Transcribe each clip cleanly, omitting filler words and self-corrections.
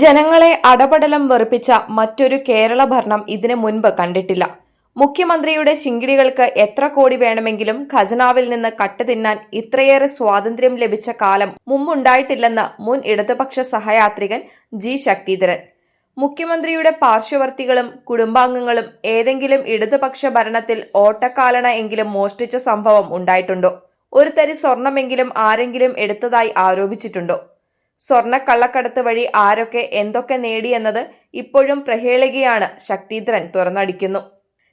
ജനങ്ങളെ അടപടലം വെറുപ്പിച്ച മറ്റൊരു കേരള ഭരണം ഇതിനു മുൻപ് കണ്ടിട്ടില്ല. മുഖ്യമന്ത്രിയുടെ ശിങ്കിടികൾക്ക് എത്ര കോടി വേണമെങ്കിലും ഖജനാവിൽ നിന്ന് കട്ടുതിന്നാൻ ഇത്രയേറെ സ്വാതന്ത്ര്യം ലഭിച്ച കാലം മുമ്പുണ്ടായിട്ടില്ലെന്ന് മുൻ ഇടതുപക്ഷ സഹയാത്രികൻ ജി ശക്തിധരൻ. മുഖ്യമന്ത്രിയുടെ പാർശ്വവർത്തികളും കുടുംബാംഗങ്ങളും ഏതെങ്കിലും ഇടതുപക്ഷ ഭരണത്തിൽ ഓട്ടക്കാലണ എങ്കിലും മോഷ്ടിച്ച സംഭവം ഉണ്ടായിട്ടുണ്ടോ? ഒരു തരി സ്വർണമെങ്കിലും ആരെങ്കിലും എടുത്തതായി ആരോപിച്ചിട്ടുണ്ടോ? സ്വർണ്ണക്കള്ളക്കടത്ത് വഴി ആരൊക്കെ എന്തൊക്കെ നേടിയെന്നത് ഇപ്പോഴും പ്രഹേളികയാണ് ശക്തിധരൻ തുറന്നടിക്കുന്നു.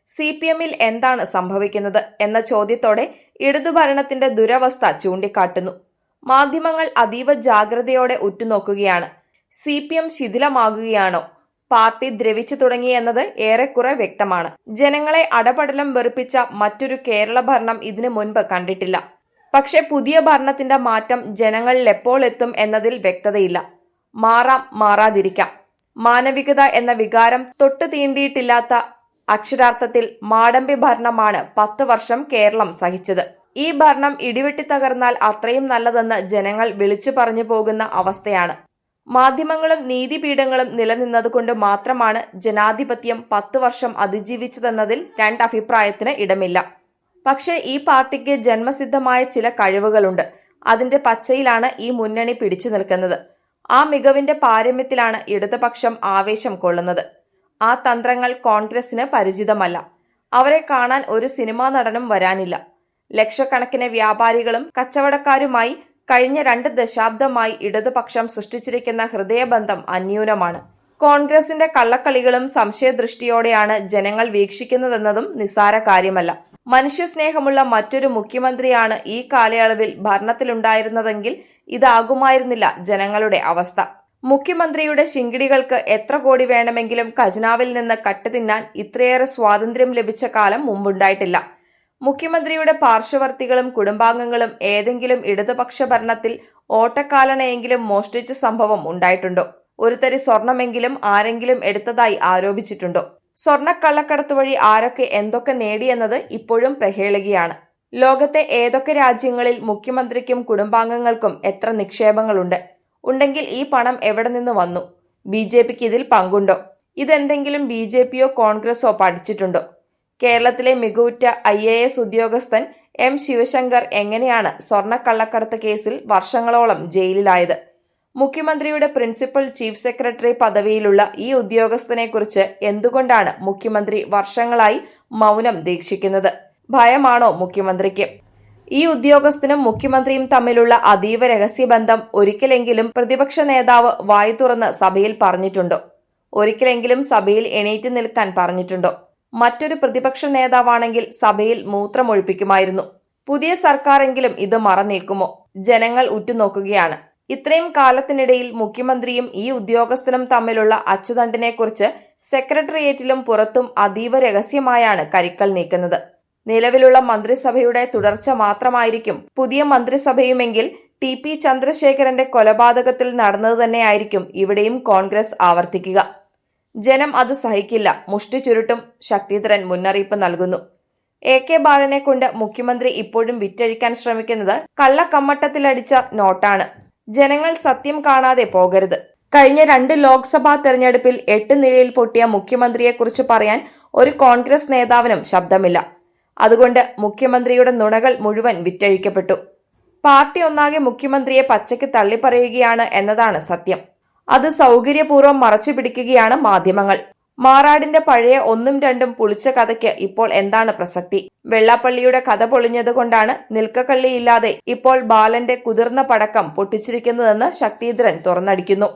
CPM-ൽ എന്താണ് സംഭവിക്കുന്നത് എന്ന ചോദ്യത്തോടെ ഇടതുഭരണത്തിന്റെ ദുരവസ്ഥ ചൂണ്ടിക്കാട്ടുന്നു. മാധ്യമങ്ങൾ അതീവ ജാഗ്രതയോടെ ഉറ്റുനോക്കുകയാണ്. CPM ശിഥിലമാകുകയാണോ? പാർട്ടി ദ്രവിച്ചു തുടങ്ങിയെന്നത് ഏറെക്കുറെ വ്യക്തമാണ്. ജനങ്ങളെ അടപടലം വെറുപ്പിച്ച മറ്റൊരു കേരള ഭരണം ഇതിനു മുൻപ് കണ്ടിട്ടില്ല. പക്ഷെ പുതിയ ഭരണത്തിന്റെ മാറ്റം ജനങ്ങളിൽ എപ്പോൾ എത്തും എന്നതിൽ വ്യക്തതയില്ല. മാറാം, മാറാതിരിക്കാം. മാനവികത എന്ന വികാരം തൊട്ടു തീണ്ടിയിട്ടില്ലാത്ത അക്ഷരാർത്ഥത്തിൽ മാടമ്പി ഭരണമാണ് 10 വർഷം കേരളം സഹിച്ചത്. ഈ ഭരണം ഇടിവെട്ടി തകർന്നാൽ അത്രയും നല്ലതെന്ന് ജനങ്ങൾ വിളിച്ചു പറഞ്ഞു പോകുന്ന അവസ്ഥയാണ്. മാധ്യമങ്ങളും നീതിപീഠങ്ങളും നിലനിന്നതുകൊണ്ട് മാത്രമാണ് ജനാധിപത്യം 10 വർഷം അതിജീവിച്ചതെന്നതിൽ രണ്ടഭിപ്രായത്തിന് ഇടമില്ല. പക്ഷേ ഈ പാർട്ടിക്ക് ജന്മസിദ്ധമായ ചില കഴിവുകളുണ്ട്. അതിന്റെ പച്ചയിലാണ് ഈ മുന്നണി പിടിച്ചു നിൽക്കുന്നത്. ആ മികവിന്റെ പാരമ്യത്തിലാണ് ഇടതുപക്ഷം ആവേശം കൊള്ളുന്നത്. ആ തന്ത്രങ്ങൾ കോൺഗ്രസിന് പരിചിതമല്ല. അവരെ കാണാൻ ഒരു സിനിമാ നടനും വരാനില്ല. ലക്ഷക്കണക്കിന് വ്യാപാരികളും കച്ചവടക്കാരുമായി കഴിഞ്ഞ 2 ദശാബ്ദമായി ഇടതുപക്ഷം സൃഷ്ടിച്ചിരിക്കുന്ന ഹൃദയബന്ധം അന്യൂനമാണ്. കോൺഗ്രസിന്റെ കള്ളക്കളികളും സംശയദൃഷ്ടിയോടെയാണ് ജനങ്ങൾ വീക്ഷിക്കുന്നതെന്നതും നിസ്സാര കാര്യമല്ല. മനുഷ്യസ്നേഹമുള്ള മറ്റൊരു മുഖ്യമന്ത്രിയാണ് ഈ കാലയളവിൽ ഭരണത്തിലുണ്ടായിരുന്നതെങ്കിൽ ഇതാകുമായിരുന്നില്ല ജനങ്ങളുടെ അവസ്ഥ. മുഖ്യമന്ത്രിയുടെ ശിങ്കിടികൾക്ക് എത്ര കോടി വേണമെങ്കിലും ഖജനാവിൽ നിന്ന് കട്ടുതിന്നാൻ ഇത്രയേറെ സ്വാതന്ത്ര്യം ലഭിച്ച കാലം മുമ്പുണ്ടായിട്ടില്ല. മുഖ്യമന്ത്രിയുടെ പാർശ്വവർത്തികളും കുടുംബാംഗങ്ങളും ഏതെങ്കിലും ഇടതുപക്ഷ ഭരണത്തിൽ ഓട്ടക്കാലണയെങ്കിലും മോഷ്ടിച്ച സംഭവം ഉണ്ടായിട്ടുണ്ടോ? ഒരു തരി സ്വർണമെങ്കിലും ആരെങ്കിലും എടുത്തതായി ആരോപിച്ചിട്ടുണ്ടോ? സ്വർണ്ണക്കള്ളക്കടത്ത് വഴി ആരൊക്കെ എന്തൊക്കെ നേടിയെന്നത് ഇപ്പോഴും പ്രഹേളികയാണ്. ലോകത്തെ ഏതൊക്കെ രാജ്യങ്ങളിൽ മുഖ്യമന്ത്രിക്കും കുടുംബാംഗങ്ങൾക്കും എത്ര നിക്ഷേപങ്ങളുണ്ട്? ഉണ്ടെങ്കിൽ ഈ പണം എവിടെ നിന്ന് വന്നു? BJPക്ക് ഇതിൽ പങ്കുണ്ടോ? ഇതെന്തെങ്കിലും BJPയോ കോൺഗ്രസോ പഠിച്ചിട്ടുണ്ടോ? കേരളത്തിലെ മികവുറ്റ IAS ഉദ്യോഗസ്ഥൻ M. ശിവശങ്കർ എങ്ങനെയാണ് സ്വർണ്ണക്കള്ളക്കടത്ത് കേസിൽ വർഷങ്ങളോളം ജയിലിലായത്? മുഖ്യമന്ത്രിയുടെ പ്രിൻസിപ്പൽ ചീഫ് സെക്രട്ടറി പദവിയിലുള്ള ഈ ഉദ്യോഗസ്ഥനെക്കുറിച്ച് എന്തുകൊണ്ടാണ് മുഖ്യമന്ത്രി വർഷങ്ങളായി മൗനം ദീക്ഷിക്കുന്നത്? ഭയമാണോ മുഖ്യമന്ത്രിക്ക്? ഈ ഉദ്യോഗസ്ഥനും മുഖ്യമന്ത്രിയും തമ്മിലുള്ള അതീവ രഹസ്യബന്ധം ഒരിക്കലെങ്കിലും പ്രതിപക്ഷ നേതാവ് വായു തുറന്ന് സഭയിൽ പറഞ്ഞിട്ടുണ്ടോ? ഒരിക്കലെങ്കിലും സഭയിൽ എണീറ്റ് നിൽക്കാൻ പറഞ്ഞിട്ടുണ്ടോ? മറ്റൊരു പ്രതിപക്ഷ നേതാവാണെങ്കിൽ സഭയിൽ മൂത്രമൊഴിപ്പിക്കുമായിരുന്നു. പുതിയ സർക്കാരെങ്കിലും ഇത് മറന്നേക്കുമോ? ജനങ്ങൾ ഉറ്റുനോക്കുകയാണ്. ഇത്രയും കാലത്തിനിടയിൽ മുഖ്യമന്ത്രിയും ഈ ഉദ്യോഗസ്ഥനും തമ്മിലുള്ള അച്ചുതണ്ടിനെക്കുറിച്ച് സെക്രട്ടേറിയറ്റിലും പുറത്തും അതീവ രഹസ്യമായാണ് കരിക്കൽ നീക്കുന്നത്. നിലവിലുള്ള മന്ത്രിസഭയുടെ തുടർച്ച മാത്രമായിരിക്കും പുതിയ മന്ത്രിസഭയുമെങ്കിൽ TP ചന്ദ്രശേഖരന്റെ കൊലപാതകത്തിൽ നടന്നത് തന്നെയായിരിക്കും ഇവിടെയും കോൺഗ്രസ് ആവർത്തിക്കുക. ജനം അത് സഹിക്കില്ല, മുഷ്ടി ചുരുട്ടും. ശക്തിധരൻ മുന്നറിയിപ്പ് നൽകുന്നു. AK ബാലനെ കൊണ്ട് മുഖ്യമന്ത്രി ഇപ്പോഴും വിറ്റഴിക്കാൻ ശ്രമിക്കുന്നത് കള്ളക്കമ്മട്ടത്തിലടിച്ച നോട്ടാണ്. ജനങ്ങൾ സത്യം കാണാതെ പോകരുത്. കഴിഞ്ഞ 2 ലോക്സഭാ തെരഞ്ഞെടുപ്പിൽ 8 നിലയിൽ പൊട്ടിയ മുഖ്യമന്ത്രിയെക്കുറിച്ച് പറയാൻ ഒരു കോൺഗ്രസ് നേതാവിനും ശബ്ദമില്ല. അതുകൊണ്ട് മുഖ്യമന്ത്രിയുടെ നുണകൾ മുഴുവൻ വിറ്റഴിക്കപ്പെട്ടു. പാർട്ടി ഒന്നാകെ മുഖ്യമന്ത്രിയെ പച്ചയ്ക്ക് തള്ളിപ്പറയുകയാണ് എന്നതാണ് സത്യം. അത് സൗകര്യപൂർവ്വം മറച്ചു പിടിക്കുകയാണ് മാധ്യമങ്ങൾ. മാറാടിന്റെ പഴയ 1ഉം 2ഉം പുളിച്ച കഥയ്ക്ക് ഇപ്പോൾ എന്താണ് പ്രസക്തി? വെള്ളാപ്പള്ളിയുടെ കഥ പൊളിഞ്ഞത് കൊണ്ടാണ് നിൽക്കക്കള്ളിയില്ലാതെ ഇപ്പോൾ ബാലന്റെ കുതിർന്ന പടക്കം പൊട്ടിച്ചിരിക്കുന്നതെന്ന് ശക്തിധരൻ തുറന്നടിക്കുന്നു.